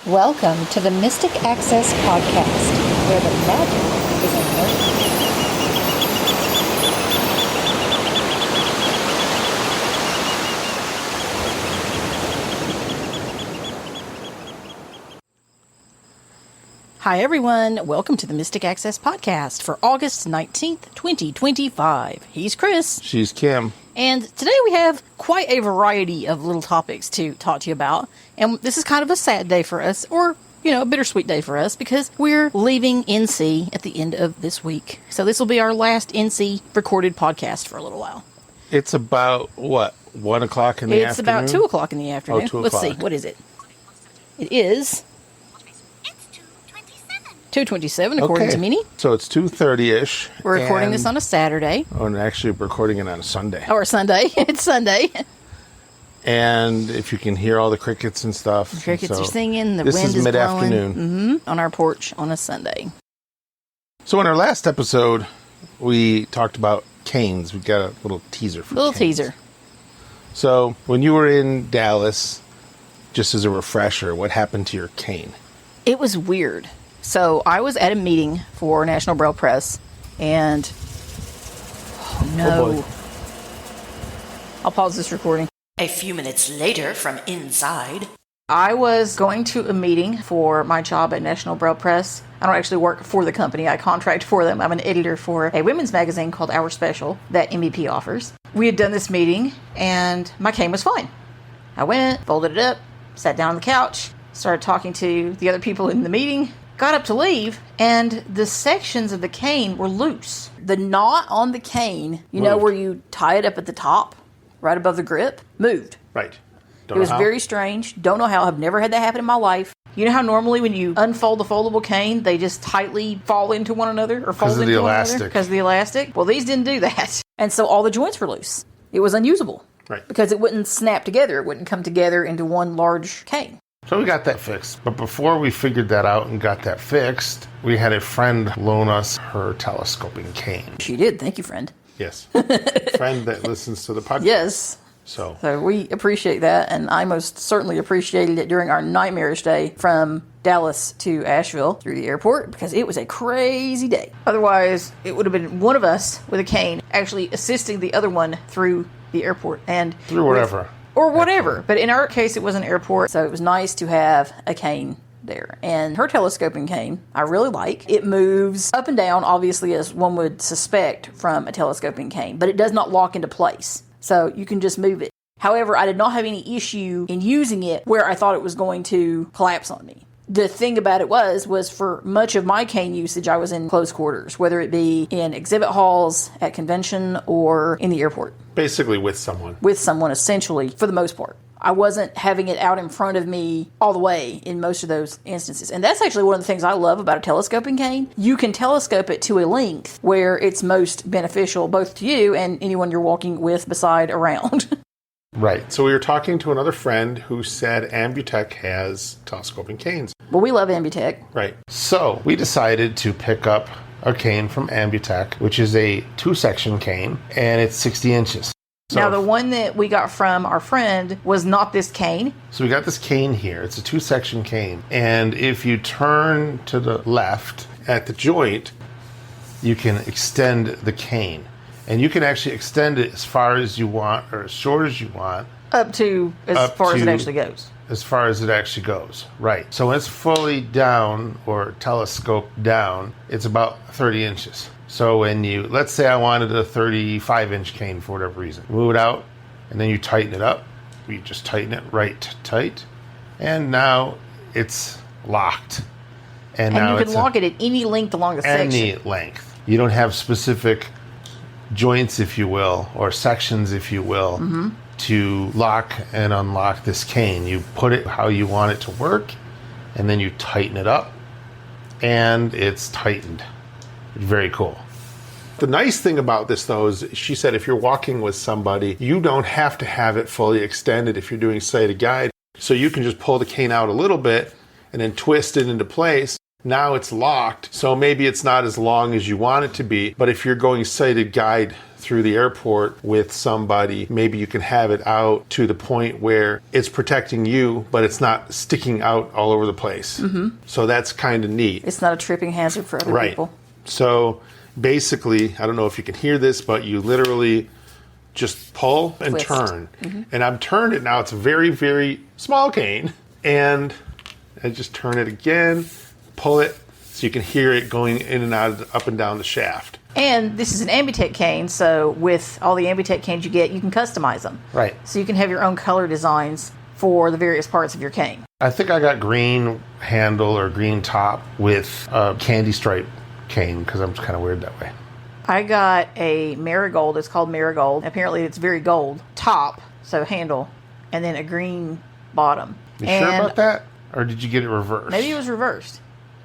Welcome to the Mystic Access Podcast, where the magic is in motion. Hi everyone, welcome to the Mystic Access Podcast for August 19th, 2025. He's Chris. She's Kim. And today we have quite a variety of little topics to talk to you about. And this is kind of a sad day for us, or, a bittersweet day for us, because we're leaving NC at the end of this week. So this will be our last NC recorded podcast for a little while. It's about, 1 o'clock in the afternoon? It's about 2 o'clock in the afternoon. Oh, 2 Let's o'clock. see, what is it? It is 2:27 according to Minnie. So it's 2:30-ish. We're recording this on a Saturday. Oh, and actually we're recording it on a Sunday. Or Sunday. It's Sunday. And if you can hear all the crickets and stuff. The crickets are singing, the this wind is mid-afternoon. blowing. On our porch on a Sunday. So in our last episode, we talked about canes. We got a little teaser for Little canes. teaser. So when you were in Dallas, just as a refresher, what happened to your cane? It was weird. So I was at a meeting for National Braille Press, and Oh, boy. I'll pause this recording. A few minutes later, from inside, I was going to a meeting for my job at National Braille Press. I don't actually work for the company. I contract for them. I'm an editor for a women's magazine called Our Special that MEP offers. We had done this meeting, and my cane was fine. I went, folded it up, sat down on the couch, started talking to the other people in the meeting, got up to leave, and the sections of the cane were loose. The knot on the cane, Moved. where you tie it up at the top, right above the grip, moved. Right. It was very strange. Don't know how. I've never had that happen in my life. You know how normally when you unfold the foldable cane, they just tightly fall into one another or fold of the into one elastic. another? Because of the elastic. Well, these didn't do that. And so all the joints were loose. It was unusable. Right. Because it wouldn't snap together. It wouldn't come together into one large cane. So we got that fixed. But before we figured that out and got that fixed, we had a friend loan us her telescoping cane. She did. Thank you, friend. Yes. Friend that listens to the podcast. Yes. So we appreciate that, and I most certainly appreciated it during our nightmarish day from Dallas to Asheville through the airport, because it was a crazy day. Otherwise, it would have been one of us with a cane actually assisting the other one through the airport. And through whatever. Or whatever. But in our case, it was an airport, so it was nice to have a cane there. And her telescoping cane, I really like. It moves up and down, obviously, as one would suspect from a telescoping cane, but it does not lock into place. So you can just move it. However, I did not have any issue in using it where I thought it was going to collapse on me. The thing about it was for much of my cane usage, I was in close quarters, whether it be in exhibit halls, at convention, or in the airport. Basically with someone. With someone, essentially, for the most part. I wasn't having it out in front of me all the way in most of those instances. And that's actually one of the things I love about a telescoping cane. You can telescope it to a length where it's most beneficial both to you and anyone you're walking with beside around. Right. So we were talking to another friend who said Ambutech has telescoping canes. Well, we love Ambutech. Right. So we decided to pick up a cane from Ambutech, which is a 2-section cane, and it's 60 inches. So Now, the one that we got from our friend was not this cane. So we got this cane here. It's a 2-section cane. And if you turn to the left at the joint, you can extend the cane. And you can actually extend it as far as you want or as short as you want. Up to as far as it actually goes. As far as it actually goes. Right. So when it's fully down or telescoped down, it's about 30 inches. So when let's say I wanted a 35-inch cane for whatever reason. Move it out, and then you tighten it up. You just tighten it right tight. And now it's locked. And now you can lock it at any length along the section. any length. You don't have specific joints, if you will, or sections, if you will, to lock and unlock this cane. You put it how you want it to work, and then you tighten it up, and it's tightened. Very cool. The nice thing about this, though, is she said if you're walking with somebody, you don't have to have it fully extended if you're doing sighted guide. So you can just pull the cane out a little bit and then twist it into place. Now it's locked, so maybe it's not as long as you want it to be, but if you're going sighted guide through the airport with somebody, maybe you can have it out to the point where it's protecting you, but it's not sticking out all over the place. Mm-hmm. So that's kind of neat. It's not a tripping hazard for other people. So basically, I don't know if you can hear this, but you literally just pull and Twist. turn. And I've turned it now. It's a very, very small cane. And I just turn it again, pull it, so you can hear it going in and out, up and down the shaft. And this is an Ambitech cane, so with all the Ambitech canes you get, you can customize them. Right. So you can have your own color designs for the various parts of your cane. I think I got green handle or green top with a candy stripe cane because I'm kind of weird that way. I got a marigold. It's called marigold. Apparently, it's very gold top, so handle, and then a green bottom. You sure about that? Or did you get it reversed? Maybe it was reversed.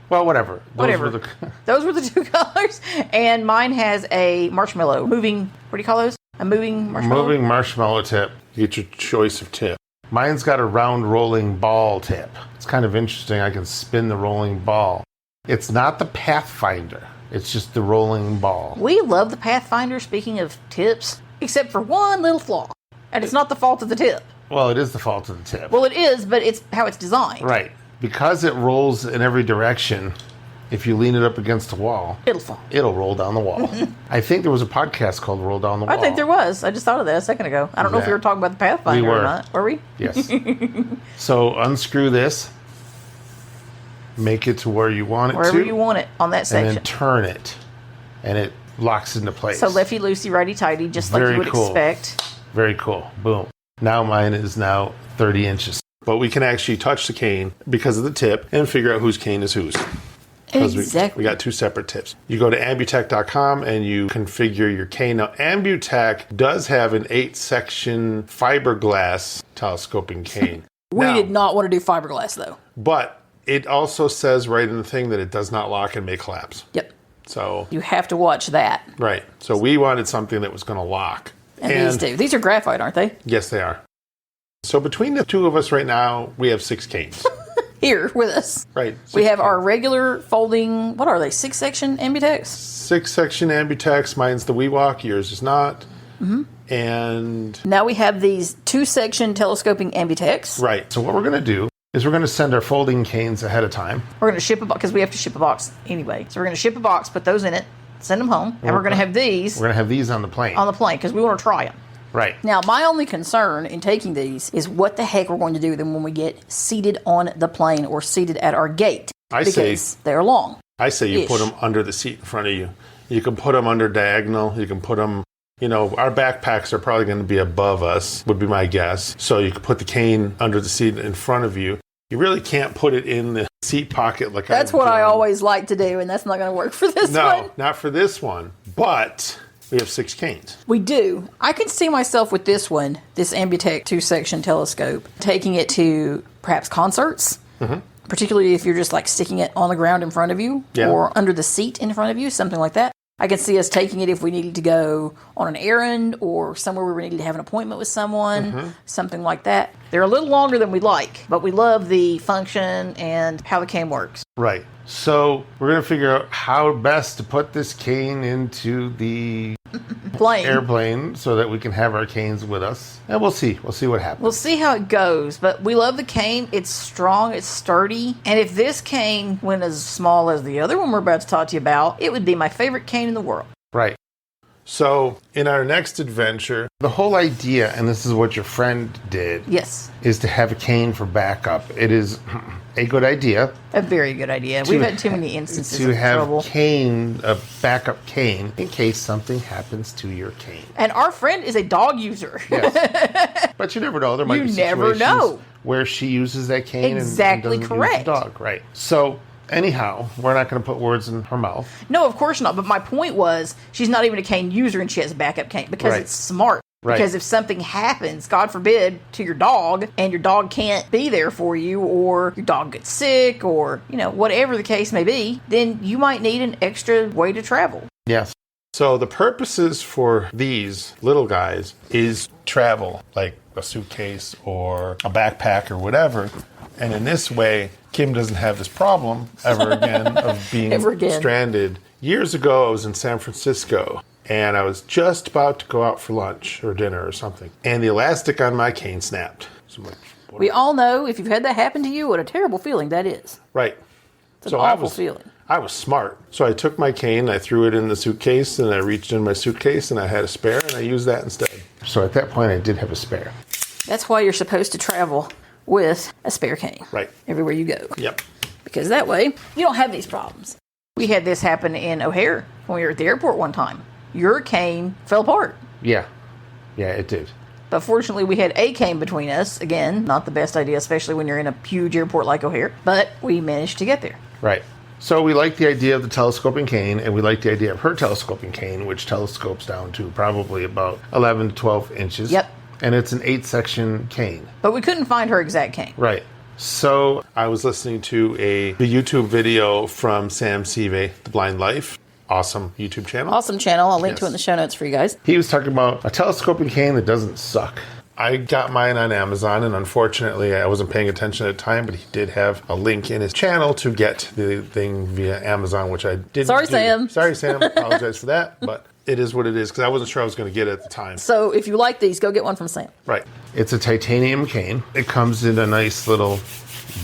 Well, whatever. Whatever. Those were the two colors. And mine has a marshmallow. What do you call those? A moving marshmallow? Moving marshmallow tip. Get your choice of tip. Mine's got a round rolling ball tip. It's kind of interesting. I can spin the rolling ball. It's not the Pathfinder. It's just the rolling ball. We love the Pathfinder, speaking of tips, except for one little flaw. And it's not the fault of the tip. Well, it is the fault of the tip. Well, it is, but it's how it's designed. Right. Because it rolls in every direction, if you lean it up against a wall, It'll fall. it'll roll down the wall. I think there was a podcast called Roll Down the Wall. I think there was. I just thought of that a second ago. I don't know if we were talking about the Pathfinder We were. or not. Were we? Yes. So unscrew this. Make it to where you want it Wherever to. you want it on that and section. then turn it. And it locks into place. So lefty loosey, righty tighty, just like Very you would cool. expect. Very cool. Boom. Now mine is now 30 inches. But we can actually touch the cane because of the tip and figure out whose cane is whose. 'Cause Exactly. We got two separate tips. You go to Ambutech.com and you configure your cane. Now, Ambutech does have an 8-section fiberglass telescoping cane. We Now, did not want to do fiberglass, though. But it also says right in the thing that it does not lock and may collapse. Yep. So, You have to watch that. right. So we wanted something that was going to lock. And these do. These are graphite, aren't they? Yes, they are. So between the two of us right now, we have 6 canes. Here with us. Right. We 6 have our canes. regular folding, what are they, 6-section Ambitex? 6-section Ambutex. Mine's the WeWalk. Yours is not. Mm-hmm. And Now we have these 2-section telescoping Ambitex. right. So what we're going to do is we're going to send our folding canes ahead of time. We're going to ship a box, because we have to ship a box anyway. So we're going to ship a box, put those in it, send them home, and we're going to have these We're going to have these on the plane. on the plane, because we want to try them. Right. Now, my only concern in taking these is what the heck we're going to do with them when we get seated on the plane or seated at our gate. I say- because they're long. I say you Ish. put them under the seat in front of you. You can put them under diagonal. You can put them, our backpacks are probably going to be above us, would be my guess. So you can put the cane under the seat in front of you. You really can't put it in the seat pocket like That's what I always like to do, and that's not going to work for this No, one. not for this one. But we have 6 canes. We do. I can see myself with this one, this Ambutech 2-section telescope, taking it to perhaps concerts, particularly if you're just like sticking it on the ground in front of you Yeah. or under the seat in front of you, something like that. I could see us taking it if we needed to go on an errand or somewhere where we needed to have an appointment with someone, something like that. They're a little longer than we like, but we love the function and how the cane works. Right. So we're going to figure out how best to put this cane into the Plane. airplane so that we can have our canes with us. And we'll see. We'll see what happens. We'll see how it goes, but we love the cane. It's strong, it's sturdy, and if this cane went as small as the other one we're about to talk to you about, it would be my favorite cane in the world. Right. So, in our next adventure, the whole idea, and this is what your friend did, Yes, is to have a cane for backup. It is a good idea a very good idea. We've had too many instances to of have trouble. a backup cane, in case something happens to your cane. And our friend is a dog user. Yes. But you never know. There might You be never situations know. where she uses that cane Exactly and doesn't correct. use the dog. Right. So, anyhow, we're not going to put words in her mouth. No, of course not. But my point was, she's not even a cane user and she has a backup cane because Right. it's smart. Right. Because if something happens, God forbid, to your dog, and your dog can't be there for you, or your dog gets sick, or, whatever the case may be, then you might need an extra way to travel. Yes. So the purposes for these little guys is travel, like a suitcase or a backpack or whatever. And in this way, Kim doesn't have this problem ever again of being Ever again. stranded. Years ago, I was in San Francisco, and I was just about to go out for lunch or dinner or something, and the elastic on my cane snapped. So I'm like, We all know if you've had that happen to you, what a terrible feeling that is. right. It's an awful feeling. I was smart. So I took my cane, I threw it in the suitcase, and I reached in my suitcase, and I had a spare, and I used that instead. So at that point, I did have a spare. That's why you're supposed to travel with a spare cane. Right. Everywhere you go. Yep. Because that way, you don't have these problems. We had this happen in O'Hare when we were at the airport one time. Your cane fell apart. Yeah. Yeah, it did. But fortunately, we had a cane between us. Again, not the best idea, especially when you're in a huge airport like O'Hare. But we managed to get there. Right. So we like the idea of the telescoping cane, and we like the idea of her telescoping cane, which telescopes down to probably about 11 to 12 inches. Yep. And it's an 8-section cane. But we couldn't find her exact cane. Right. So I was listening to the YouTube video from Sam Sive, The Blind Life. Awesome YouTube channel. Awesome channel. I'll link to it Yes. in the show notes for you guys. He was talking about a telescoping cane that doesn't suck. I got mine on Amazon, and unfortunately, I wasn't paying attention at the time, but he did have a link in his channel to get the thing via Amazon, which I didn't Sorry, do. Sam. Sorry, Sam. Apologize for that, but it is what it is, because I wasn't sure I was going to get it at the time. So if you like these, go get one from Sam. Right. It's a titanium cane. It comes in a nice little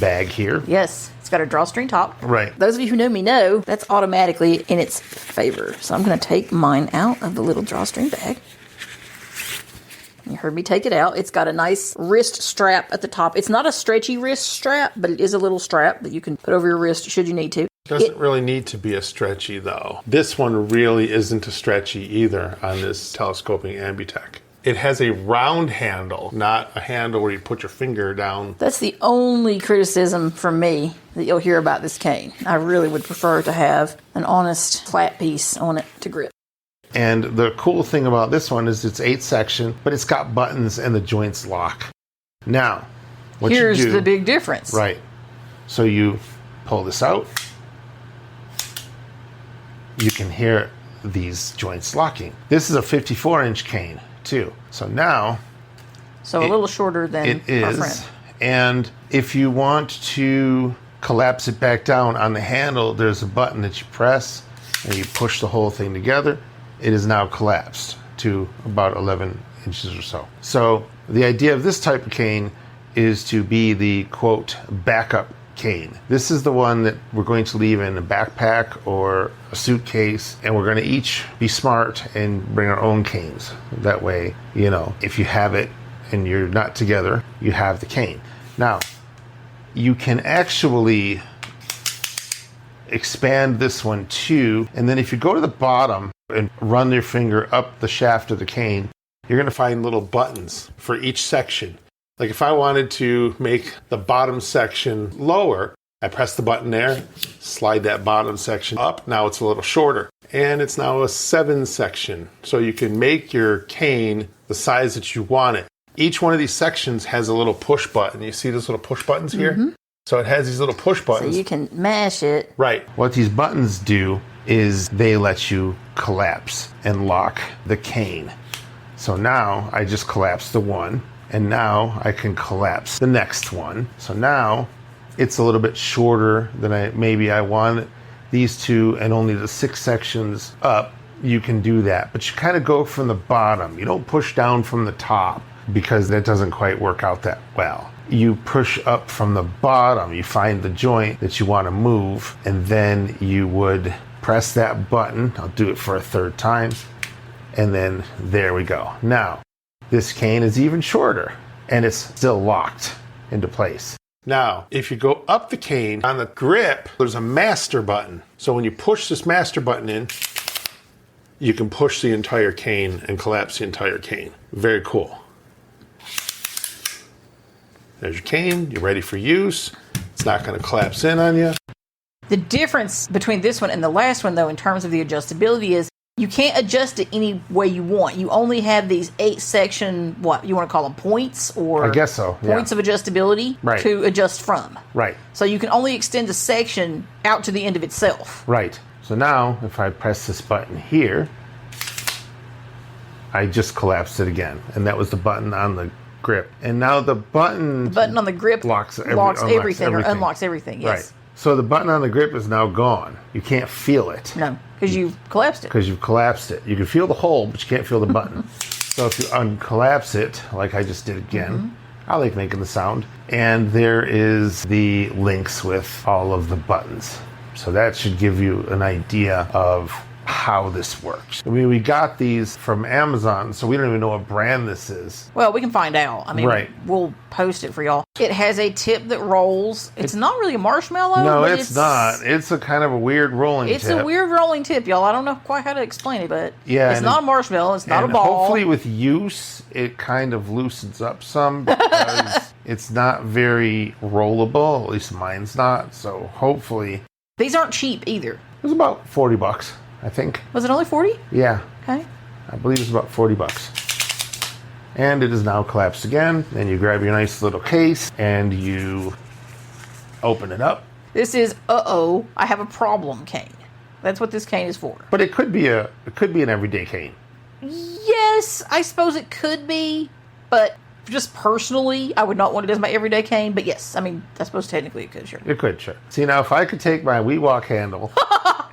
bag here. Yes. It's got a drawstring top. Right. Those of you who know me know that's automatically in its favor. So I'm going to take mine out of the little drawstring bag. You heard me take it out. It's got a nice wrist strap at the top. It's not a stretchy wrist strap, but it is a little strap that you can put over your wrist should you need to. Doesn't really need to be a stretchy, though. This one really isn't a stretchy either on this telescoping Ambutech. It has a round handle, not a handle where you put your finger down. That's the only criticism from me that you'll hear about this cane. I really would prefer to have an honest flat piece on it to grip. And the cool thing about this one is it's 8-section, but it's got buttons and the joints lock. Now, what Here's you do, the big difference. right? So you pull this out. You can hear these joints locking. This is a 54-inch cane too. So now So a little shorter than it our is. friend. And if you want to collapse it back down on the handle, there's a button that you press and you push the whole thing together. It is now collapsed to about 11 inches or so. So the idea of this type of cane is to be the, quote, backup cane. This is the one that we're going to leave in a backpack or a suitcase, and we're going to each be smart and bring our own canes. That way, you know, if you have it and you're not together, you have the cane. Now, you can actually expand this one too, and then if you go to the bottom and run your finger up the shaft of the cane, you're going to find little buttons for each section. Like if I wanted to make the bottom section lower, I press the button there, slide that bottom section up. Now it's a little shorter. And it's now a 7-section. So you can make your cane the size that you want it. Each one of these sections has a little push button. You see those little push buttons here? So it has these little push So buttons. you can mash it. Right. What these buttons do is they let you collapse and lock the cane. So now I just collapse the one, and now I can collapse the next one. So now it's a little bit shorter than I want these two, and only the 6 sections up, you can do that. But you kind of go from the bottom. You don't push down from the top because that doesn't quite work out that well. You push up from the bottom, you find the joint that you want to move, and then you would press that button. I'll do it for a third time. And then there we go. Now, this cane is even shorter, and it's still locked into place. Now, if you go up the cane, on the grip, there's a master button. So when you push this master button in, you can push the entire cane and collapse the entire cane. Very cool. There's your cane. You're ready for use. It's not going to collapse in on you. The difference between this one and the last one, though, in terms of the adjustability is you can't adjust it any way you want. You only have these 8-section, what you want to call them, points or I guess so, yeah. points of adjustability Right. to adjust from. Right. So you can only extend a section out to the end of itself. Right. So now, if I press this button here, I just collapsed it again. And that was the button on the grip. And now the button Button on the grip unlocks everything or unlocks everything. Yes. Right. So the button on the grip is now gone. You can't feel it. No, Because you've collapsed it. Because you've collapsed it. You can feel the hole, but you can't feel the button. So if you uncollapse it, like I just did again, I like making the sound. And there is the links with all of the buttons. So that should give you an idea of how this works. I mean, we got these from Amazon, so we don't even know what brand this is. Well, we can find out. I mean, Right. we'll post it for y'all. It has a tip that rolls. It's not really a marshmallow. No, but it's not. It's a kind of a weird rolling It's tip. a weird rolling tip, y'all. I don't know quite how to explain it, but Yeah, it's and not a marshmallow. It's not a And ball. hopefully with use, it kind of loosens up some because it's not very rollable. At least mine's not. So hopefully, These aren't cheap either. it was about $40, I think. Was it only 40? Yeah, Okay. I believe it's about $40. And it is now collapsed again. Then you grab your nice little case and you open it up. This is I have a problem cane. That's what this cane is for. But it could be an everyday cane. Yes, I suppose it could be, but just personally, I would not want it as my everyday cane. But yes, I mean, I suppose technically it could, sure. It could, sure. See, now if I could take my WeWalk handle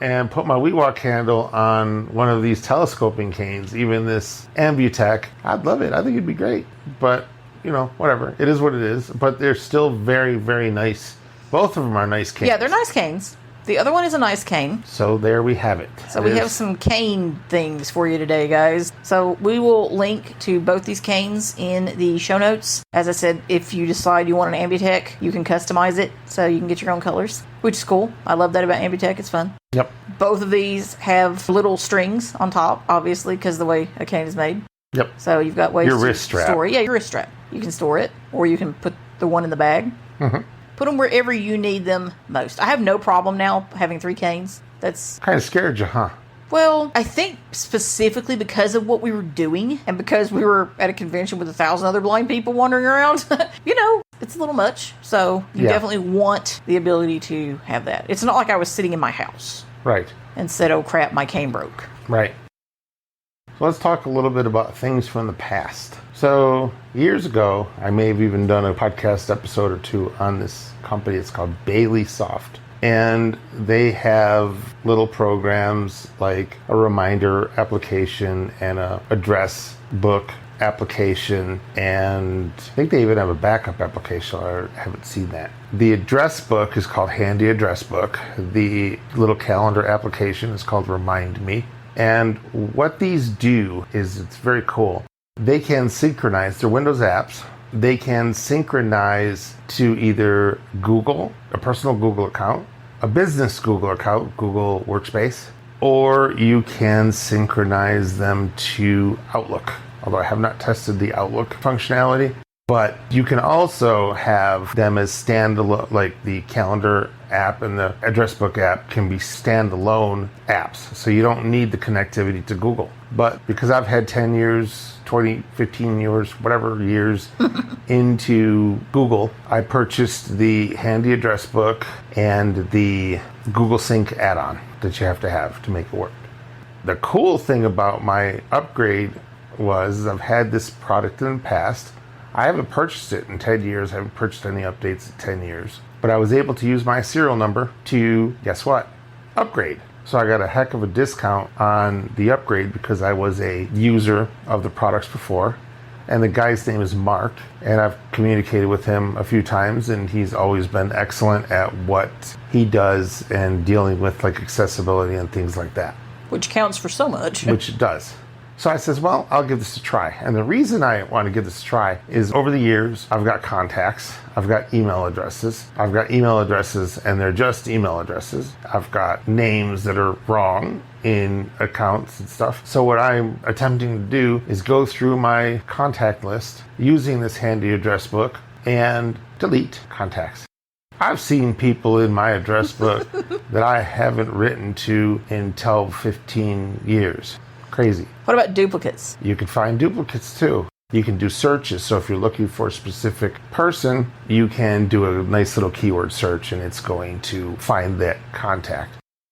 and put my WeWalk handle on one of these telescoping canes, even this Ambutech, I'd love it. I think it'd be great. But, you know, whatever. It is what it is. But they're still very, very nice. Both of them are nice canes. Yeah, they're nice canes. The other one is a nice cane. So there we have it. So we have some cane things for you today, guys. So we will link to both these canes in the show notes. As I said, if you decide you want an Ambutech, you can customize it so you can get your own colors, which is cool. I love that about Ambutech. It's fun. Yep. Both of these have little strings on top, obviously, because the way a cane is made. Yep. So you've got ways Your to wrist strap. store it. Yeah, your wrist strap. You can store it, or you can put the one in the bag. Mm-hmm. Put them wherever you need them most. I have no problem now having 3 canes. That's, Kind of scared you, huh? well, I think specifically because of what we were doing and because we were at a convention with 1,000 other blind people wandering around, you know, it's a little much. So you Yeah. definitely want the ability to have that. It's not like I was sitting in my house Right. and said, oh crap, my cane broke. Right. So let's talk a little bit about things from the past. So years ago, I may have even done a podcast episode or 2 on this company. It's called Bailey Soft. And they have little programs like a reminder application and a address book application. And I think they even have a backup application. I haven't seen that. The address book is called Handy Address Book. The little calendar application is called Remind Me. And what these do is it's very cool. They can synchronize their Windows apps. They can synchronize to either Google, a personal Google account, a business Google account, Google Workspace, or you can synchronize them to Outlook. Although I have not tested the Outlook functionality. But you can also have them as standalone, like the calendar app and the address book app can be standalone apps. So you don't need the connectivity to Google. But because I've had 10 years, 20, 15 years, whatever years into Google, I purchased the Handy Address Book and the Google Sync add-on that you have to make it work. The cool thing about my upgrade was I've had this product in the past. I haven't purchased it in 10 years. I haven't purchased any updates in 10 years. But I was able to use my serial number to, guess what? Upgrade. So I got a heck of a discount on the upgrade because I was a user of the products before. And the guy's name is Mark. And I've communicated with him a few times and he's always been excellent at what he does and dealing with like accessibility and things like that. Which counts for so much. Which it does. So I says, well, I'll give this a try. And the reason I want to give this a try is over the years, I've got contacts, I've got email addresses, and they're just email addresses. I've got names that are wrong in accounts and stuff. So what I'm attempting to do is go through my contact list using this Handy Address Book and delete contacts. I've seen people in my address book that I haven't written to in 12, 15 years. Crazy. What about duplicates? You can find duplicates too. You can do searches. So if you're looking for a specific person, you can do a nice little keyword search and it's going to find that contact.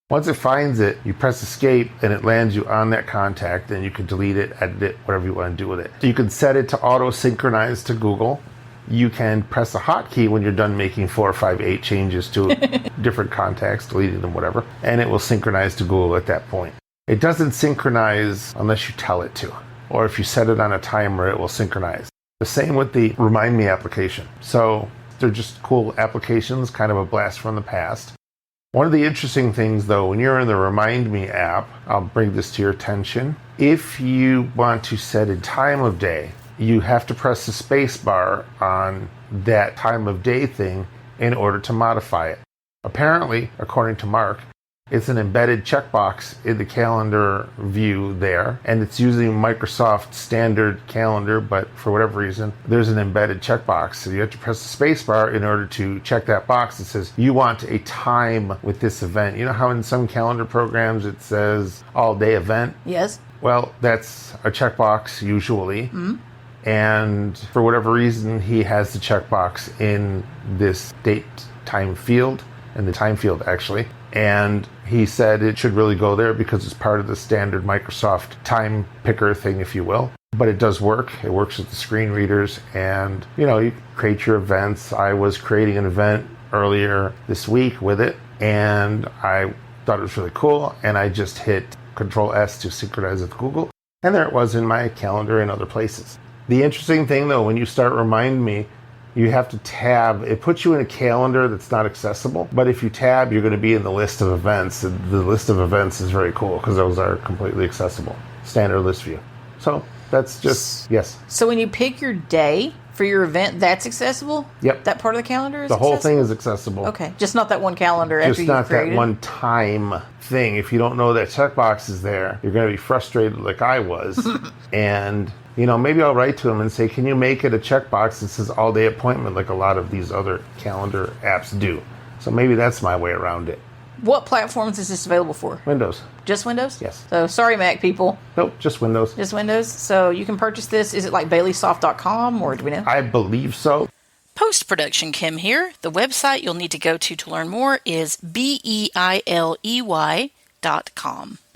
Once it finds it, you press escape and it lands you on that contact and you can delete it, edit it, whatever you want to do with it. So you can set it to auto synchronize to Google. you can press a hotkey when you're done making 4 or 5, 8 changes to different contacts, deleting them, whatever, and it will synchronize to Google at that point. It doesn't synchronize unless you tell it to, or if you set it on a timer, it will synchronize. The same with the Remind Me application. So they're just cool applications, kind of a blast from the past. One of the interesting things, though, when you're in the Remind Me app, I'll bring this to your attention. If you want to set a time of day, you have to press the space bar on that time of day thing in order to modify it. Apparently, according to Mark, it's an embedded checkbox in the calendar view there, and it's using Microsoft standard calendar, but for whatever reason, there's an embedded checkbox. So you have to press the space bar in order to check that box that says you want a time with this event. You know how in some calendar programs it says all day event? Yes. Well, that's a checkbox usually. And for whatever reason, he has the checkbox in this date time field, in the time field actually. And he said it should really go there because it's part of the standard Microsoft time picker thing, if you will. But it does work. It works with the screen readers, and you create your events. I was creating an event earlier this week with it, and I thought it was really cool, and I just hit Control S to synchronize with Google, and there it was in my calendar and other places. The interesting thing, though, when you start Remind Me, you have to tab. It puts you in a calendar that's not accessible, but if you tab, you're going to be in the list of events. The list of events is very cool because those are completely accessible. Standard list view. So that's just, yes. So when you pick your day for your event, that's accessible? Yep. That part of the calendar is The whole accessible? thing is accessible. Okay. Just not that one calendar after Just you not created that one time thing. If you don't know that checkbox is there, you're going to be frustrated like I was. And maybe I'll write to him and say, can you make it a checkbox that says all day appointment like a lot of these other calendar apps do? So maybe that's my way around it. What platforms is this available for? Windows. Just Windows? Yes. So sorry, Mac people. Nope, just Windows. Just Windows. So you can purchase this. Is it like BaileySoft.com or do we know? I believe so. Post-production Kim here. The website you'll need to go to learn more is BEILEY.com.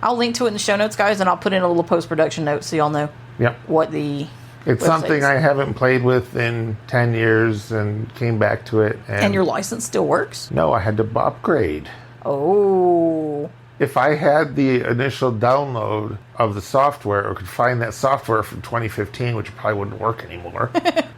I'll link to it in the show notes, guys, and I'll put in a little post-production note so y'all know Yep. what the It's website something is. I haven't played with in 10 years and came back to it. And your license still works? No, I had to upgrade. Oh. If I had the initial download of the software or could find that software from 2015, which probably wouldn't work anymore,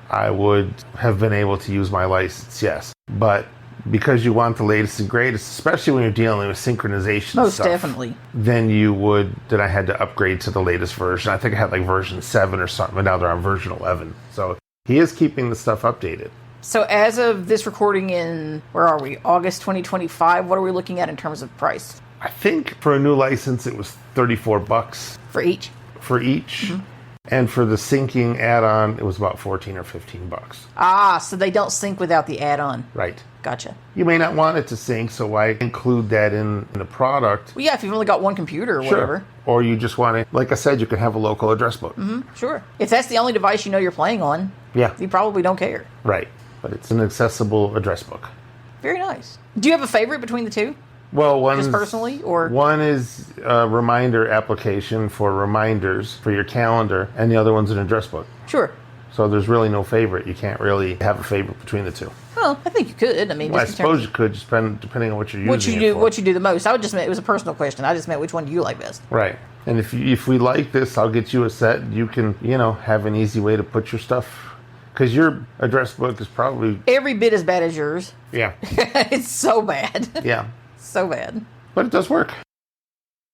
I would have been able to use my license, yes. But because you want the latest and greatest, especially when you're dealing with synchronization Most stuff, definitely. then I had to upgrade to the latest version. I think I had like version 7 or something, but now they're on version 11. So he is keeping the stuff updated. So as of this recording in, where are we, August 2025, what are we looking at in terms of price I think for a new license, it was $34 for each? for each. Mm-hmm. And for the syncing add-on, it was about $14 or $15. Ah, so they don't sync without the add-on. Right. Gotcha. You may not want it to sync, so why include that in the product? Well, yeah, if you've only got one computer or whatever. Or you just want to, like I said, you can have a local address book. Mm-hmm. Sure. If that's the only device you know you're playing on, Yeah. you probably don't care. Right. But it's an accessible address book. Very nice. Do you have a favorite between the two? Well, Just personally, or? one is a reminder application for reminders for your calendar, and the other one's an address book. Sure. So there's really no favorite. You can't really have a favorite between the two. Well, I think you could. I mean, Well, I just in terms suppose you could, just depending on what you're what using you it do, for. what you do the most. I would just meant it was a personal question. I just meant which one do you like best. Right. And if we like this, I'll get you a set. You can, have an easy way to put your stuff. Because your address book is probably... Every bit as bad as yours. Yeah. It's so bad. Yeah. So bad. But it does work.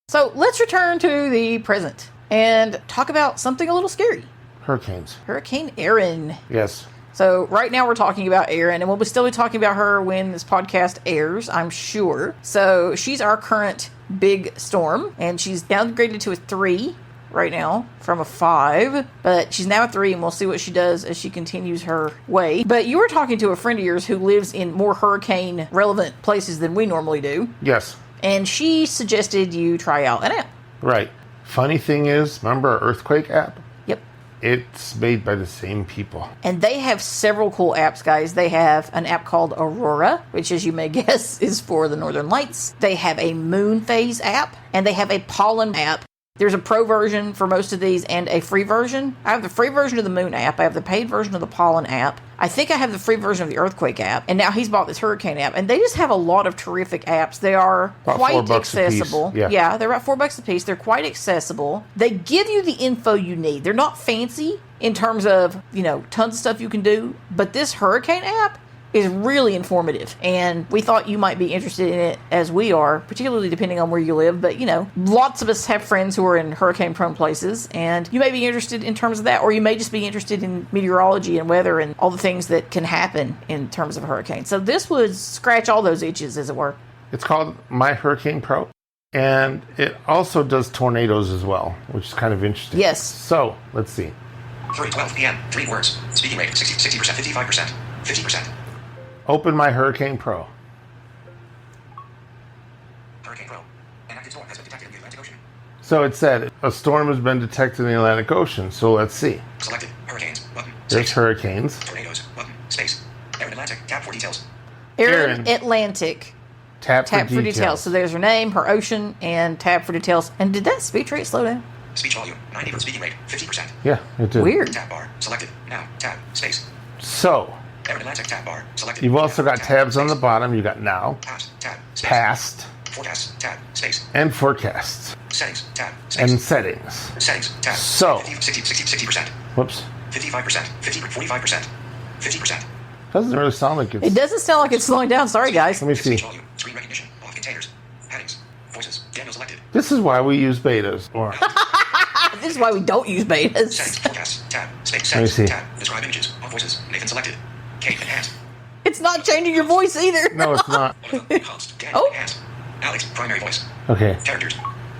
So let's return to the present and talk about something a little scary. Hurricanes. Hurricane Erin. Yes. So right now we're talking about Erin, and we'll still be talking about her when this podcast airs, I'm sure. So she's our current big storm, and she's downgraded to a 3 right now from a 5, but she's now a 3, and we'll see what she does as she continues her way. But you were talking to a friend of yours who lives in more hurricane relevant places than we normally do, Yes. and she suggested you try out an app. Right. Funny thing is, remember our earthquake app? Yep. It's made by the same people. And they have several cool apps, guys. They have an app called Aurora, which, as you may guess, is for the Northern Lights. They have a moon phase app, and they have a pollen app. There's a pro version for most of these and a free version. I have the free version of the moon app. I have the paid version of the pollen app. I think I have the free version of the Earthquake app, and now he's bought this Hurricane app, and they just have a lot of terrific apps. They are About quite $4 a piece. accessible. Yeah. They're about $4 a piece. They're quite accessible. They give you the info you need. They're not fancy in terms of, tons of stuff you can do, but this Hurricane app is really informative, and we thought you might be interested in it as we are, particularly depending on where you live. But lots of us have friends who are in hurricane prone places, and you may be interested in terms of that, or you may just be interested in meteorology and weather and all the things that can happen in terms of a hurricane. So this would scratch all those itches, as it were. It's called My Hurricane Pro, and it also does tornadoes as well, which is kind of interesting. Yes. So let's see. 3:12 p.m. 3 words. Speaking rate 60%, 55%, 50%. Open My Hurricane Pro. Hurricane Pro. An active storm has been detected in the Atlantic Ocean. So it said a storm has been detected in the Atlantic Ocean. So let's see. Selected. Hurricanes. Button. There's Space. hurricanes. Tornadoes. Button. Space. Aaron Atlantic. Tab for details. Erin Atlantic. Tap for details. So there's her name, her ocean, and tab for details. And did that speech rate slow down? Speech volume. 90. Speaking rate 50%. Yeah, it did. Weird. Tab bar. Selected. Now. Tab. Space. So Aaron Atlantic. Tab bar. Selected. you've also Now, got tabs on the space. bottom. You got now, Past. Tab. Space. past, Forecast. Tab. Space. and forecasts, Settings. Tab. Space. and settings. Settings. Tab. So- 60%. Whoops. 55%. 45%. 50%. Doesn't really sound like It it's. doesn't sound like it's slowing down. Sorry, guys. Let me see. Speech volume. Screen recognition. Off containers. Headings. Voices. Daniel selected. This is why we use betas. Or This is why we don't use betas. Settings. Forecast. Tab. Space. Let me Settings. see. Tab. Describe images. On voices. Nathan selected. Kate enhanced. It's not changing your voice either. no, it's not. Host. Daniel Oh. enhanced. Alex. Primary voice. Okay. Characters.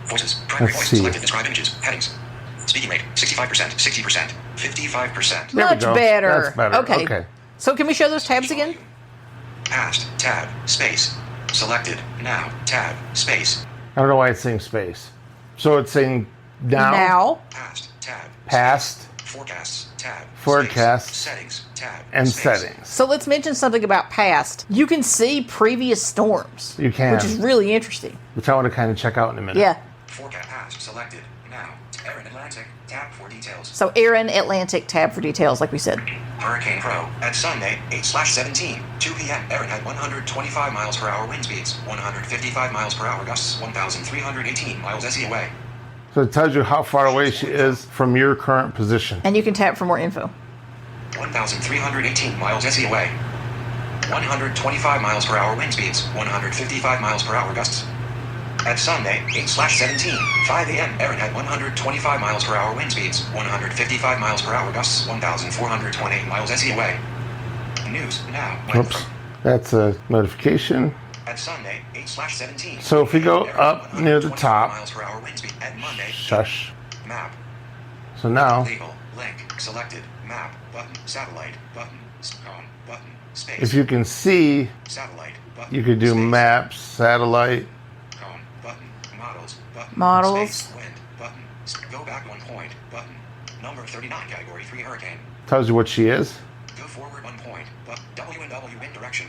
Voices. Primary Let's voice. see. Selected. Describe images. Headings. Speaking rate. 65%. 60%. 55%. There we Much go. better. That's better. Okay. So can we show those tabs again? Past. Tab. Space. Selected. Now. Tab. Space. I don't know why it's saying space. So it's saying now, Past. Tab. past, Forecasts. Tab. Forecasts. Space. Settings. Tab. and Space. settings. So let's mention something about past. You can see previous storms. You can. Which is really interesting. Which I want to kind of check out in a minute. Yeah. Forecast. Past. Selected. Now. Aaron Atlantic. Tab for details. So Erin Atlantic, tab for details, like we said. Hurricane Pro. At Sunday, 8/17, 2 p.m. Erin had 125 miles per hour wind speeds, 155 miles per hour gusts, 1,318 miles SE away. So it tells you how far away she is from your current position. And you can tap for more info. 1,318 miles SE away. 125 miles per hour wind speeds, 155 miles per hour gusts. At Sunday, 8/17, 5 a.m. Erin had 125 miles per hour wind speeds, 155 miles per hour gusts, 1,428 miles SE away. News now. Oops. That's a notification. At Sunday, 8/17. So if we go up near the 125 top- miles per hour wind speed. At Monday, Shush. map, So now, label, link, selected, map, button, satellite, button, home, button, space, if you can see, satellite, button, you could do space, maps, satellite. home, button, models, button, Models. space, wind, button, go back 1 point, button, number 39, category 3 hurricane, Tells you what she is. go forward 1 point, W and W wind direction.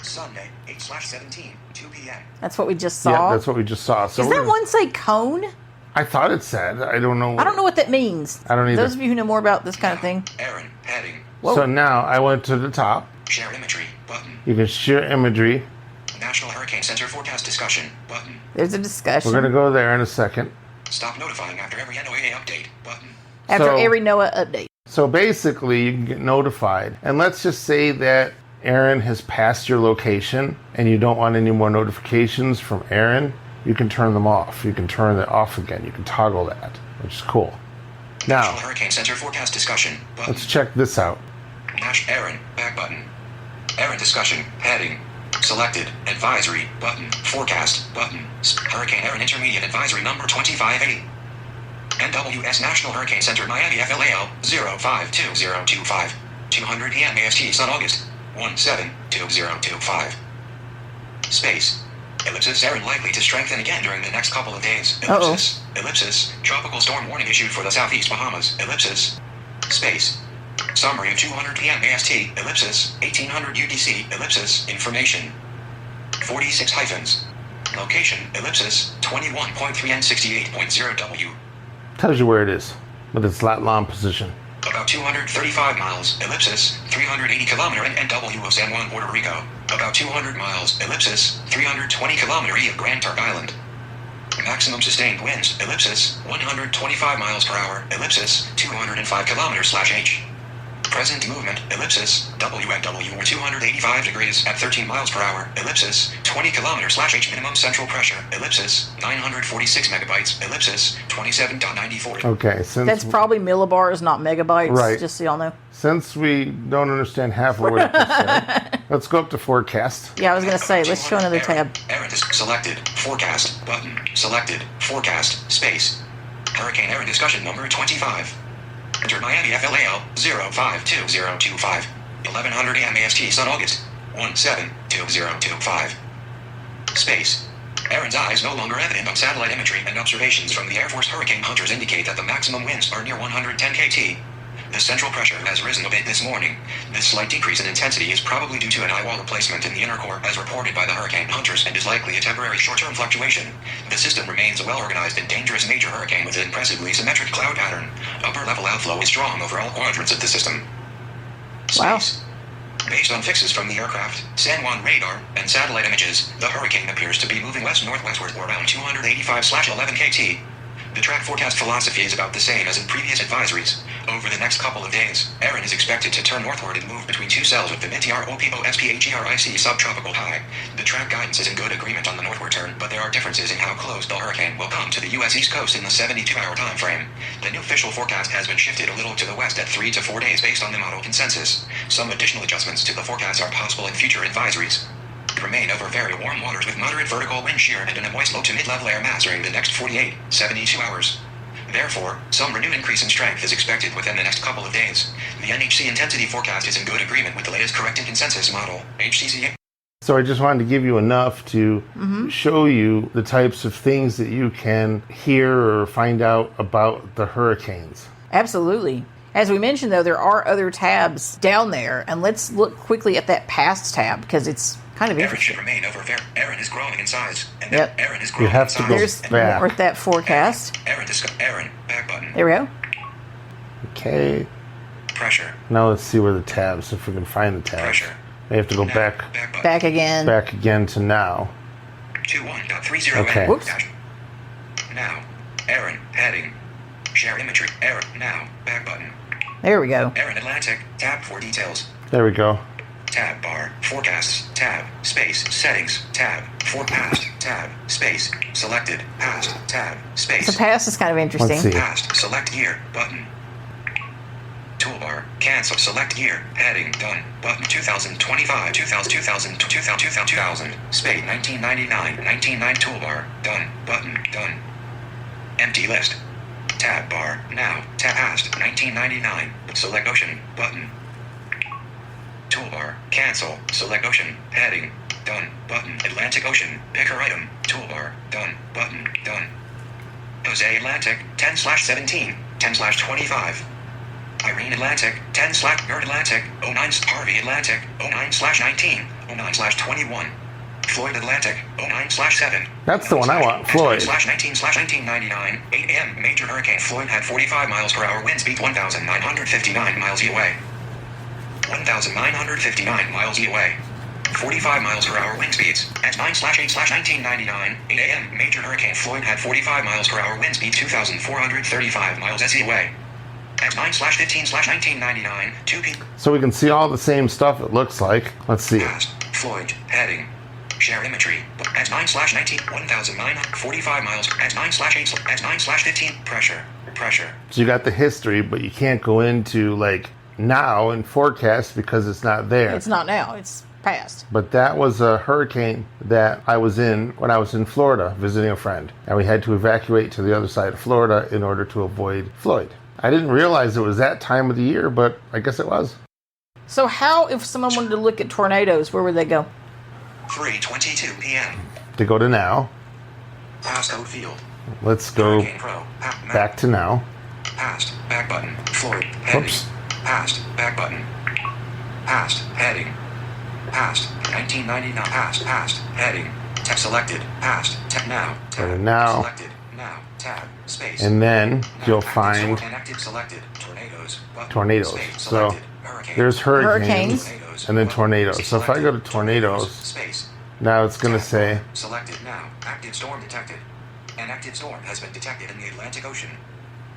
Sunday, 8/17, 2 p.m. That's what we just Yeah, saw. that's what we just saw. So Does we're that gonna- one say cone? I thought it said. I don't know. I don't know what that means. I don't either. Those of you who know more about this kind of thing. Aaron, heading, Whoa. So now I went to the top. share imagery, button, You can share imagery. National Hurricane Center forecast discussion, button, There's a discussion. We're going to go there in a second. stop notifying after every NOAA update, button. After So- every NOAA update. So basically, you can get notified. And let's just say that Aaron has passed your location and you don't want any more notifications from Aaron. You can turn them off. You can turn it off again. You can toggle that, which is cool. National Now, Hurricane Center forecast discussion, button. let's check this out. Nash Aaron, back button. Aaron discussion, heading. Selected, advisory, button. Forecast, button. Hurricane Aaron intermediate advisory number 25A. NWS National Hurricane Center Miami FLAL 052025. 200 PM AST Sun August 172025. Space. Ellipsis Aaron likely to strengthen again during the next couple of days. Ellipsis. Ellipsis. Tropical storm warning issued for the southeast Bahamas. Ellipsis. Space. Summary of 200 PM AST. Ellipsis. 1800 UTC. Ellipsis. Information. 46 hyphens. Location. Ellipsis. 21.3 and 68.0 W. Tells you where it is with its lat long position. About 235 miles, ellipsis, 380 kilometer NW of San Juan, Puerto Rico. About 200 miles, ellipsis, 320 kilometer E of Grand Turk Island. Maximum sustained winds, ellipsis, 125 miles per hour, ellipsis, 205 kilometers/h. Present movement, ellipsis, WNW or 285 degrees at 13 miles per hour, ellipsis, 20 kilometers/h. Minimum central pressure, ellipsis, 946 megabytes, ellipsis, 27.94. Okay, That's probably millibars, not megabytes, Right. just so y'all know. since we don't understand half of what it just said, let's go up to forecast. Yeah, I was going to say, let's show another tab. Erin is selected. Forecast button. Selected. Forecast. Space. Hurricane Erin discussion number 25. Enter Miami FLAL 052025. 1100 AM AST Sun August 172025. Space. Erin's eyes no longer evident on satellite imagery, and observations from the Air Force hurricane hunters indicate that the maximum winds are near 110 kt. The central pressure has risen a bit this morning. This slight decrease in intensity is probably due to an eye wall replacement in the inner core as reported by the hurricane hunters and is likely a temporary short-term fluctuation. The system remains a well-organized and dangerous major hurricane with an impressively symmetric cloud pattern. Upper-level outflow is strong over all quadrants of the system. Wow. Space. Based on fixes from the aircraft, San Juan radar, and satellite images, the hurricane appears to be moving west-northwestward or around 285/11 kt. The track forecast philosophy is about the same as in previous advisories. Over the next couple of days, Erin is expected to turn northward and move between two cells with the MTROPOSPHERIC subtropical high. The track guidance is in good agreement on the northward turn, but there are differences in how close the hurricane will come to the U.S. East Coast in the 72-hour time frame. The new official forecast has been shifted a little to the west at 3 to 4 days based on the model consensus. Some additional adjustments to the forecast are possible in future advisories. Remain over very warm waters with moderate vertical wind shear and in a moist low to mid-level air mass during the next 72 hours. Therefore, some renewed increase in strength is expected within the next couple of days. The NHC intensity forecast is in good agreement with the latest corrected consensus model, HCC. So I just wanted to give you enough to show you the types of things that you can hear or find out about the hurricanes. Absolutely. As we mentioned, though, there are other tabs down there, and let's look quickly at that past tab because it's kind of Erin interesting. should remain over very. Erin is growing in size, and Yep. Erin is You growing have in to size. go There's back. more at that forecast. Erin, back button. There we go. Okay, Pressure, now let's see where the tabs, if we can find the tabs. pressure. I have to go Now, back button. Back again. again to now. 21.30 Okay. Whoops. Now, Erin, heading. Share imagery. Erin, now, back button. There we go. Erin Atlantic, tab for details. There we go. Tab bar, forecasts, tab, space, settings, tab, for past, tab, space, selected, past, tab, space. The past is kind of interesting. Let's see. Past, select year, button. Toolbar, cancel, select year, heading, done, button, 2025, 2000, 2000, 2000, 2000, space, 1999, 199, toolbar, done, button, done. Empty list. Tab bar, now, tab past, 1999, select ocean, button. Toolbar, cancel, select ocean, heading, done, button, Atlantic Ocean, picker item, toolbar, done, button, done. Jose Atlantic, 10/17, 10/25. Irene Atlantic, 10/Gerd Atlantic, 09 Harvey Atlantic, 09/19, 09/21. Floyd Atlantic, 09/7. That's the one I want, Floyd. 19/1999, 8 a.m. Major Hurricane Floyd had 45 miles per hour wind speed, 1,959 miles away. 1,959 miles away. 45 miles per hour wind speeds. At 9/8/1999, 8 a.m. Major Hurricane Floyd had 45 miles per hour wind speed, 2,435 miles away. At 9/15/1999, 2 p.m. So we can see all the same stuff it looks like. Let's see. Past, Floyd, heading. Share imagery. At 9/19, 1,945 miles. At 9/8, at 9/15, pressure. So you got the history, but you can't go into like now and forecast because it's not there. It's not now. It's past. But that was a hurricane that I was in when I was in Florida visiting a friend. And we had to evacuate to the other side of Florida in order to avoid Floyd. I didn't realize it was that time of the year, but I guess it was. So how, if someone wanted to look at tornadoes, where would they go? 3:22 p.m. To go to now, Past outfield. let's go Hurricane Pro. back to now. Past, back button. Floyd, heading. Oops. Past, back button. Past, heading. Past, 1999. Past, heading. Tab selected. Past, tab now. Go to now. Selected. Now, tab, space. And then Now, you'll active find sort and active selected. Tornado. tornadoes. Space. So Selected. Hurricane. there's hurricanes, Tornadoes. and then Button. tornadoes. So if I go to Selected. tornadoes, Space. now it's going to say, Selected now. Active storm detected. An active storm has been detected in the Atlantic Ocean.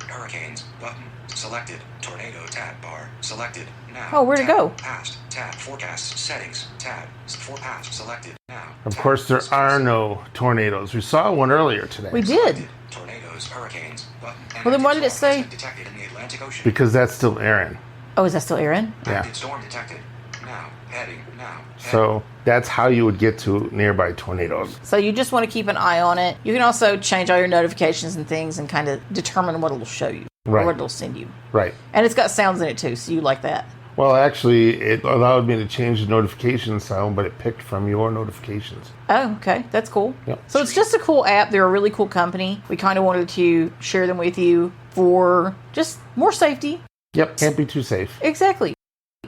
Hurricanes. Button. Selected. Tornado tab bar. Selected. Now. Oh, where'd it Tab. go? Past. Tab. Forecasts. Settings. Tab. Forecast. Selected. Now. of Tab. course, there are no tornadoes. We saw one earlier today. We did. Selected. Tornadoes. Hurricanes. Button. An Well, then why did active it storm say- has been detected in the Atlantic Ocean. Because that's still Aaron. Oh, is that still Aaron? Yeah. Active storm detected. Now. Heading. Now. So that's how you would get to nearby tornadoes. So you just want to keep an eye on it. You can also change all your notifications and things and kind of determine what it'll show you or Right. what it'll send you. Right. And it's got sounds in it too, so you like that. Well, actually, it allowed me to change the notification sound, but it picked from your notifications. Oh, okay. That's cool. Yep. So it's just a cool app. They're a really cool company. We kind of wanted to share them with you for just more safety. Yep, can't be too safe. Exactly.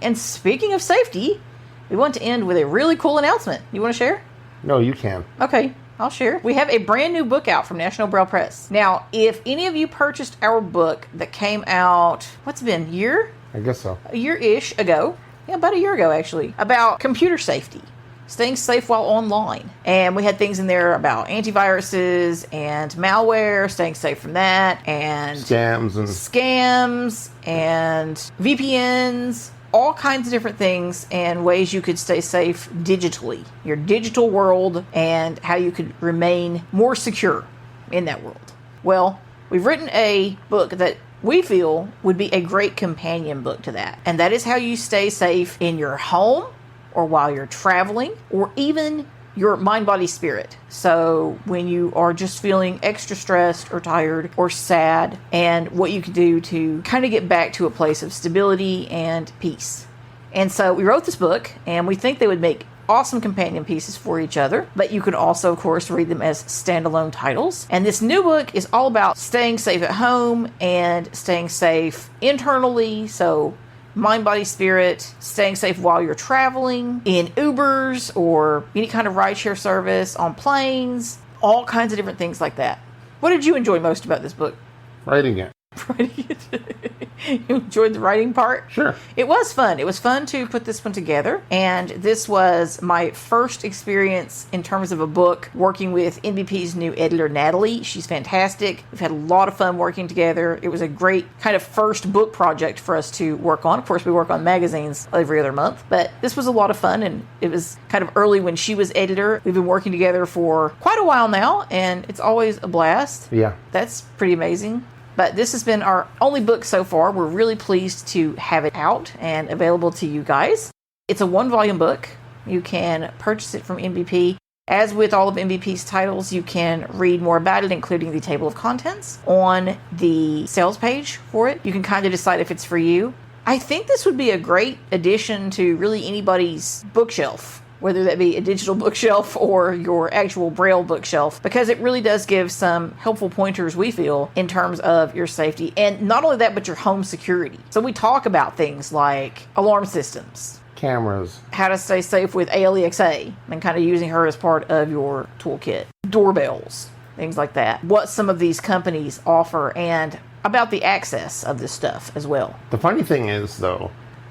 And speaking of safety, we want to end with a really cool announcement. You want to share? No, you can. Okay, I'll share. We have a brand new book out from National Braille Press. Now, if any of you purchased our book that came out, what's it been, I guess so. a year-ish ago, yeah, about a year ago actually, about computer safety, staying safe while online. And we had things in there about antiviruses and malware, staying safe from that, and Scams and scams and VPNs, all kinds of different things and ways you could stay safe digitally, your digital world, and how you could remain more secure in that world. Well, we've written a book that we feel would be a great companion book to that. And that is how you stay safe in your home or while you're traveling or even your mind, body, spirit. So when you are just feeling extra stressed or tired or sad, and what you can do to kind of get back to a place of stability and peace. And so we wrote this book, and we think they would make awesome companion pieces for each other, but you can also, of course, read them as standalone titles. And this new book is all about staying safe at home and staying safe internally. So mind, body, spirit, staying safe while you're traveling, in Ubers or any kind of rideshare service, on planes, all kinds of different things like that. What did you enjoy most about this book? writing it. You enjoyed the writing part? Sure. It was fun. It was fun to put this one together. And this was my first experience in terms of a book working with NBP's new editor, Natalie. She's fantastic. We've had a lot of fun working together. It was a great kind of first book project for us to work on. Of course, we work on magazines every other month, but this was a lot of fun, and it was kind of early when she was editor. We've been working together for quite a while now, and it's always a blast. Yeah. That's pretty amazing. But this has been our only book so far. We're really pleased to have it out and available to you guys. It's a 1-volume book. You can purchase it from NBP. As with all of NBP's titles, you can read more about it, including the table of contents, on the sales page for it. You can kind of decide if it's for you. I think this would be a great addition to really anybody's bookshelf, whether that be a digital bookshelf or your actual Braille bookshelf, because it really does give some helpful pointers, we feel, in terms of your safety. And not only that, but your home security. So we talk about things like alarm systems, Cameras. how to stay safe with ALEXA, and kind of using her as part of your toolkit, doorbells, things like that. What some of these companies offer, and about the access of this stuff as well. The funny thing is, though,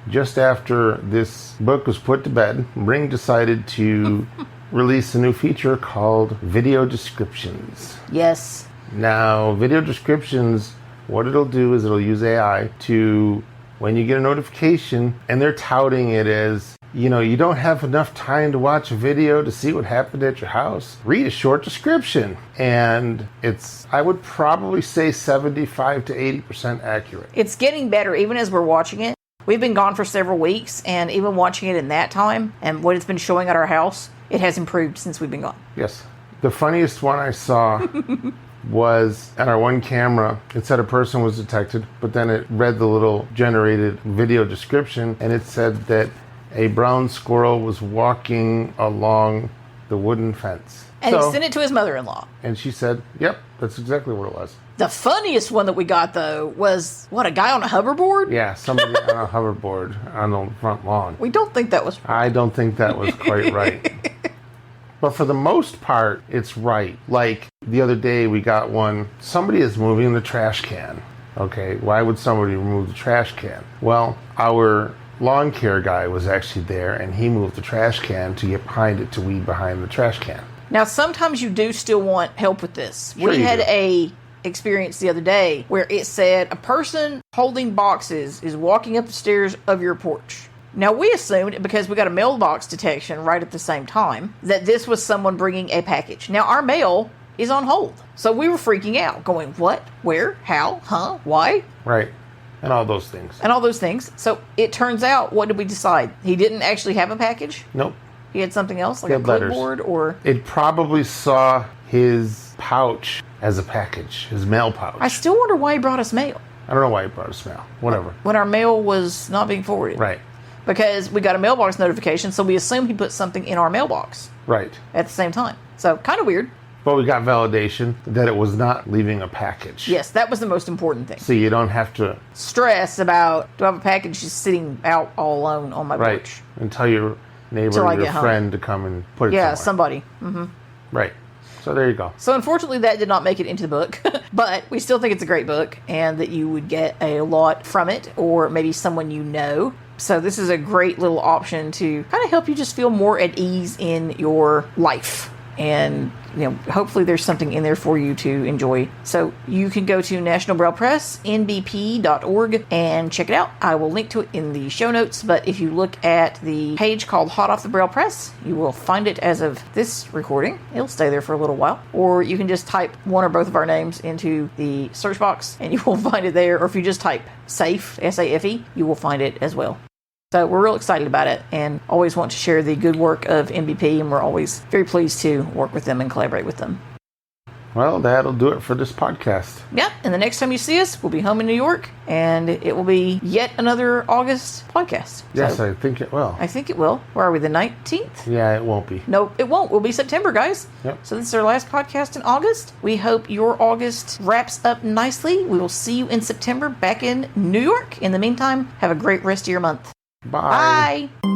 just after this book was put to bed, Ring decided to release a new feature called Video Descriptions. Yes. Now, Video Descriptions, what it'll do is it'll use AI to, when you get a notification, and they're touting it as, you don't have enough time to watch a video to see what happened at your house, read a short description. And it's, I would probably say 75 to 80% accurate. It's getting better even as we're watching it. We've been gone for several weeks, and even watching it in that time and what it's been showing at our house, it has improved since we've been gone. Yes. The funniest one I saw was at our one camera. It said a person was detected, but then it read the little generated video description, and it said that a brown squirrel was walking along the wooden fence. And he sent it to his mother-in-law. And she said, yep, that's exactly what it was. The funniest one that we got, though, was, a guy on a hoverboard? Yeah, somebody on a hoverboard on the front lawn. We don't think that was... I don't think that was quite right. But for the most part, it's right. Like the other day we got one, somebody is moving the trash can. Okay, why would somebody remove the trash can? Well, our lawn care guy was actually there, and he moved the trash can to get behind it to weed behind the trash can. Now, sometimes you do still want help with this. Sure We you had do. a experience the other day where it said a person holding boxes is walking up the stairs of your porch. Now, we assumed, because we got a mailbox detection right at the same time, that this was someone bringing a package. Now, our mail is on hold. So we were freaking out, going, what? Where? How? Huh? Why? Right, and all those things. And all those things. So it turns out, what did we decide? He didn't actually have a package? Nope. He had something else, like He a had letters. clipboard or... It probably saw his pouch as a package, his mail pouch. I still wonder why he brought us mail I don't know why he brought us mail. Whatever. when our mail was not being forwarded. Right, Because we got a mailbox notification, so we assumed he put something in our mailbox right. at the same time. So, kind of weird. But we got validation that it was not leaving a package. Yes, that was the most important thing. So you don't have to, Stress about, do I have a package just sitting out all alone on my right, porch? and tell your neighbor Till I or your get home. friend to come and put it Yeah, somewhere. somebody. Right. So there you go. So unfortunately, that did not make it into the book, but we still think it's a great book and that you would get a lot from it, or maybe someone you know. So this is a great little option to kind of help you just feel more at ease in your life. And, hopefully there's something in there for you to enjoy. So you can go to National Braille Press, nbp.org, and check it out. I will link to it in the show notes, but if you look at the page called Hot Off the Braille Press, you will find it as of this recording. It'll stay there for a little while. Or you can just type one or both of our names into the search box, and you will find it there. Or if you just type SAFE, S-A-F-E, you will find it as well. So we're real excited about it and always want to share the good work of NBP, and we're always very pleased to work with them and collaborate with them. Well, that'll do it for this podcast. Yeah, and the next time you see us, we'll be home in New York, and it will be yet another August podcast. Yes, So I think it will. I think it will. Where are we, the 19th? Yeah, it won't be. No, it won't. We'll be September, guys. Yep. So this is our last podcast in August. We hope your August wraps up nicely. We will see you in September back in New York. In the meantime, have a great rest of your month. Bye. Bye.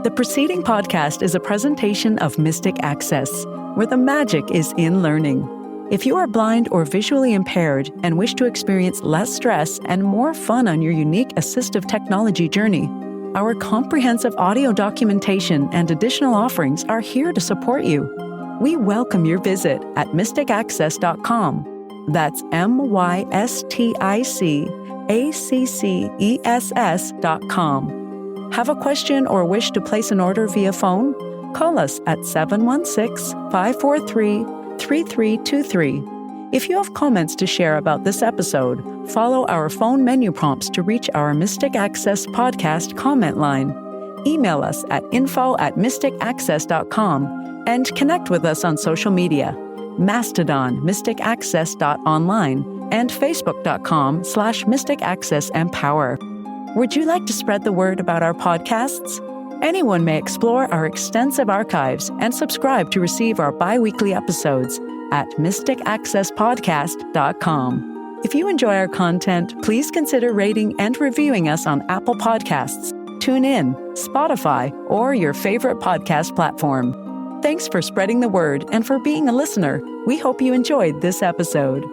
The preceding podcast is a presentation of Mystic Access, where the magic is in learning. If you are blind or visually impaired and wish to experience less stress and more fun on your unique assistive technology journey, our comprehensive audio documentation and additional offerings are here to support you. We welcome your visit at mysticaccess.com. That's mysticaccess.com. Have a question or wish to place an order via phone? Call us at 716-543-3323. If you have comments to share about this episode, follow our phone menu prompts to reach our Mystic Access podcast comment line. Email us at info@mysticaccess.com and connect with us on social media, Mastodon, mysticaccess.online, and facebook.com/mysticaccessempower. Would you like to spread the word about our podcasts? Anyone may explore our extensive archives and subscribe to receive our bi-weekly episodes at mysticaccesspodcast.com. If you enjoy our content, please consider rating and reviewing us on Apple Podcasts, TuneIn, Spotify, or your favorite podcast platform. Thanks for spreading the word and for being a listener. We hope you enjoyed this episode.